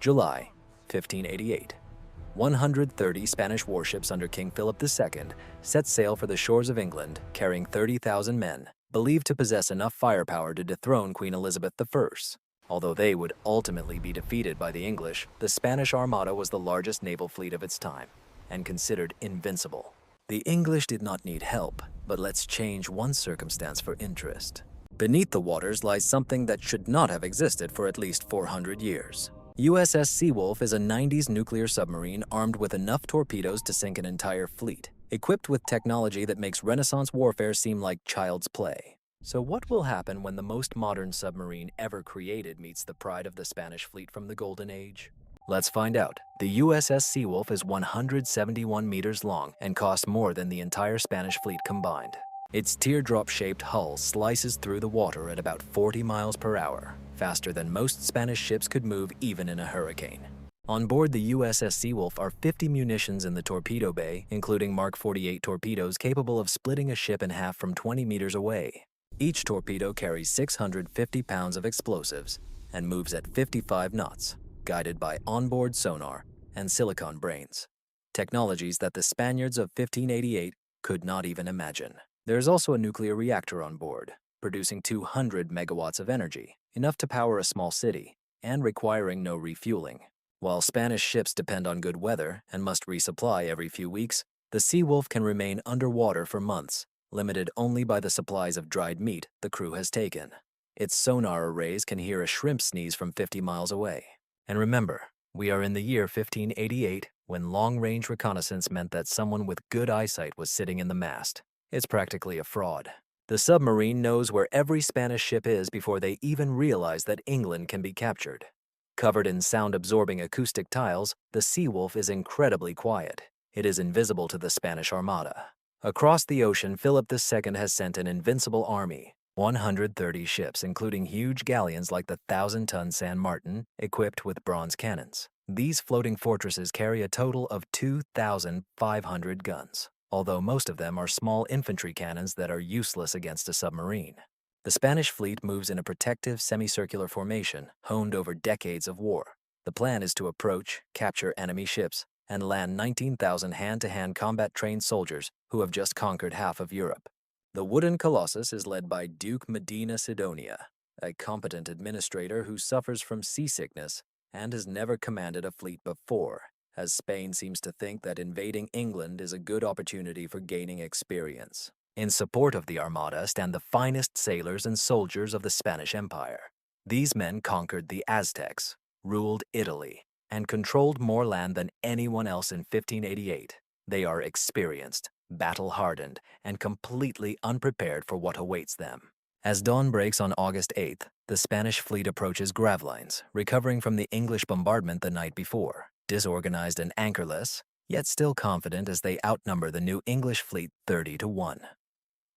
July 1588. 130 Spanish warships under King Philip II set sail for the shores of England, carrying 30,000 men, believed to possess enough firepower to dethrone Queen Elizabeth I. Although they would ultimately be defeated by the English, the Spanish Armada was the largest naval fleet of its time and considered invincible. The English did not need help, but let's change one circumstance for interest. Beneath the waters lies something that should not have existed for at least 400 years. USS Seawolf is a 90s nuclear submarine armed with enough torpedoes to sink an entire fleet, equipped with technology that makes Renaissance warfare seem like child's play. So what will happen when the most modern submarine ever created meets the pride of the Spanish fleet from the Golden Age? Let's find out. The USS Seawolf is 171 meters long and costs more than the entire Spanish fleet combined. Its teardrop-shaped hull slices through the water at about 40 miles per hour, faster than most Spanish ships could move even in a hurricane. On board the USS Seawolf are 50 munitions in the torpedo bay, including Mark 48 torpedoes capable of splitting a ship in half from 20 meters away. Each torpedo carries 650 pounds of explosives and moves at 55 knots, guided by onboard sonar and silicon brains, technologies that the Spaniards of 1588 could not even imagine. There is also a nuclear reactor on board, producing 200 megawatts of energy, enough to power a small city, and requiring no refueling. While Spanish ships depend on good weather and must resupply every few weeks, the Seawolf can remain underwater for months, limited only by the supplies of dried meat the crew has taken. Its sonar arrays can hear a shrimp sneeze from 50 miles away. And remember, we are in the year 1588, when long-range reconnaissance meant that someone with good eyesight was sitting in the mast. It's practically a fraud. The submarine knows where every Spanish ship is before they even realize that England can be captured. Covered in sound-absorbing acoustic tiles, the Seawolf is incredibly quiet. It is invisible to the Spanish Armada. Across the ocean, Philip II has sent an invincible army, 130 ships, including huge galleons like the 1,000-ton San Martin, equipped with bronze cannons. These floating fortresses carry a total of 2,500 guns, although most of them are small infantry cannons that are useless against a submarine. The Spanish fleet moves in a protective semicircular formation honed over decades of war. The plan is to approach, capture enemy ships, and land 19,000 hand-to-hand combat-trained soldiers who have just conquered half of Europe. The wooden colossus is led by Duke Medina Sidonia, a competent administrator who suffers from seasickness and has never commanded a fleet before, as Spain seems to think that invading England is a good opportunity for gaining experience. In support of the Armada stand the finest sailors and soldiers of the Spanish Empire. These men conquered the Aztecs, ruled Italy, and controlled more land than anyone else in 1588. They are experienced, battle-hardened, and completely unprepared for what awaits them. As dawn breaks on August 8th, the Spanish fleet approaches Gravelines, recovering from the English bombardment the night before. Disorganized and anchorless, yet still confident as they outnumber the new English fleet 30-1.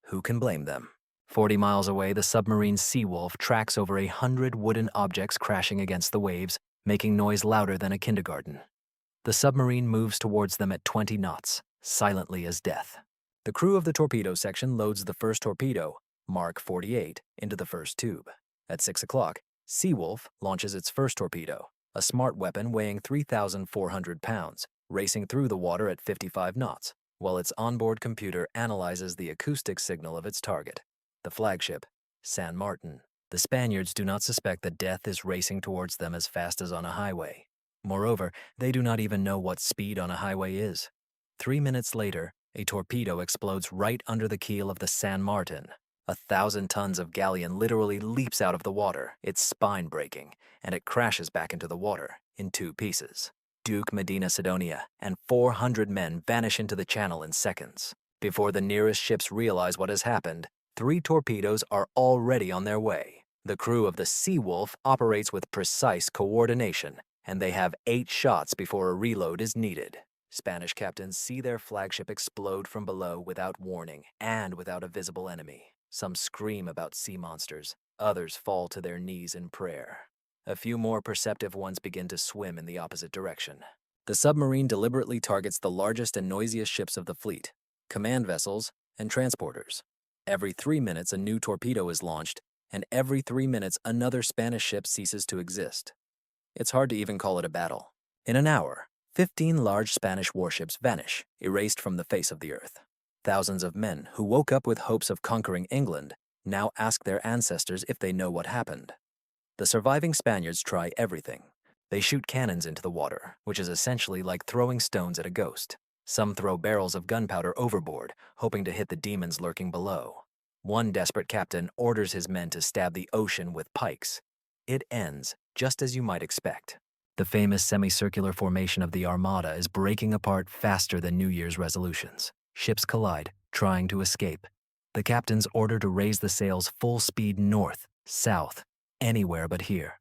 Who can blame them? 40 miles away, the submarine Seawolf tracks over 100 wooden objects crashing against the waves, making noise louder than a kindergarten. The submarine moves towards them at 20 knots, silently as death. The crew of the torpedo section loads the first torpedo, Mark 48, into the first tube. At 6 o'clock, Seawolf launches its first torpedo, a smart weapon weighing 3,400 pounds, racing through the water at 55 knots, while its onboard computer analyzes the acoustic signal of its target, the flagship, San Martin. The Spaniards do not suspect that death is racing towards them as fast as on a highway. Moreover, they do not even know what speed on a highway is. 3 minutes later, a torpedo explodes right under the keel of the San Martin. 1,000 tons of galleon literally leaps out of the water, its spine breaking, and it crashes back into the water in 2 pieces. Duke Medina Sidonia and 400 men vanish into the channel in seconds. Before the nearest ships realize what has happened, 3 torpedoes are already on their way. The crew of the Seawolf operates with precise coordination, and they have 8 shots before a reload is needed. Spanish captains see their flagship explode from below without warning and without a visible enemy. Some scream about sea monsters, others fall to their knees in prayer. A few more perceptive ones begin to swim in the opposite direction. The submarine deliberately targets the largest and noisiest ships of the fleet, command vessels, and transporters. Every 3 minutes a new torpedo is launched, and every 3 minutes another Spanish ship ceases to exist. It's hard to even call it a battle. In an hour, 15 large Spanish warships vanish, erased from the face of the earth. Thousands of men who woke up with hopes of conquering England now ask their ancestors if they know what happened. The surviving Spaniards try everything. They shoot cannons into the water, which is essentially like throwing stones at a ghost. Some throw barrels of gunpowder overboard, hoping to hit the demons lurking below. One desperate captain orders his men to stab the ocean with pikes. It ends just as you might expect. The famous semicircular formation of the Armada is breaking apart faster than New Year's resolutions. Ships collide, trying to escape. The captains order to raise the sails full speed north, south, anywhere but here.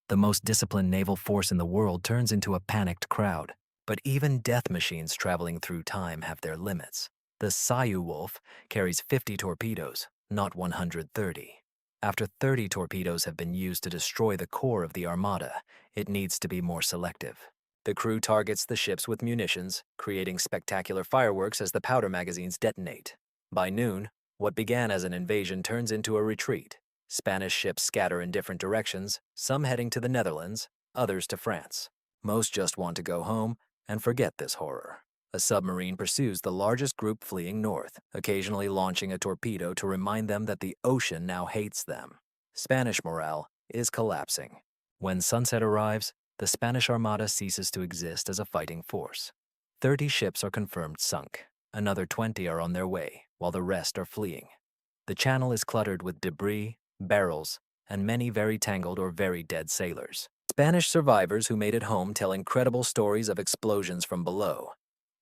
The most disciplined naval force in the world turns into a panicked crowd. But even death machines traveling through time have their limits. The Seawolf carries 50 torpedoes, not 130. After 30 torpedoes have been used to destroy the core of the Armada, it needs to be more selective. The crew targets the ships with munitions, creating spectacular fireworks as the powder magazines detonate. By noon, what began as an invasion turns into a retreat. Spanish ships scatter in different directions, some heading to the Netherlands, others to France. Most just want to go home and forget this horror. A submarine pursues the largest group fleeing north, occasionally launching a torpedo to remind them that the ocean now hates them. Spanish morale is collapsing. When sunset arrives, the Spanish Armada ceases to exist as a fighting force. 30 ships are confirmed sunk. Another 20 are on their way, while the rest are fleeing. The channel is cluttered with debris, barrels, and many very tangled or very dead sailors. Spanish survivors who made it home tell incredible stories of explosions from below,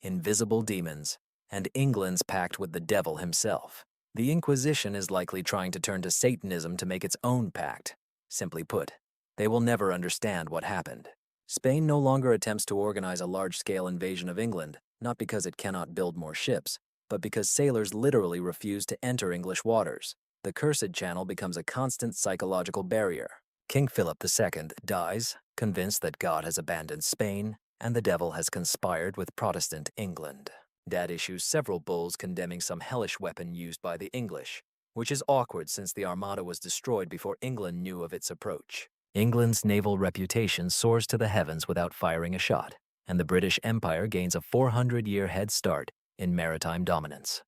invisible demons, and England's pact with the devil himself. The Inquisition is likely trying to turn to Satanism to make its own pact. Simply put, they will never understand what happened. Spain no longer attempts to organize a large-scale invasion of England, not because it cannot build more ships, but because sailors literally refuse to enter English waters. The cursed channel becomes a constant psychological barrier. King Philip II dies, convinced that God has abandoned Spain, and the devil has conspired with Protestant England. Dad issues several bulls condemning some hellish weapon used by the English, which is awkward since the Armada was destroyed before England knew of its approach. England's naval reputation soars to the heavens without firing a shot, and the British Empire gains a 400-year head start in maritime dominance.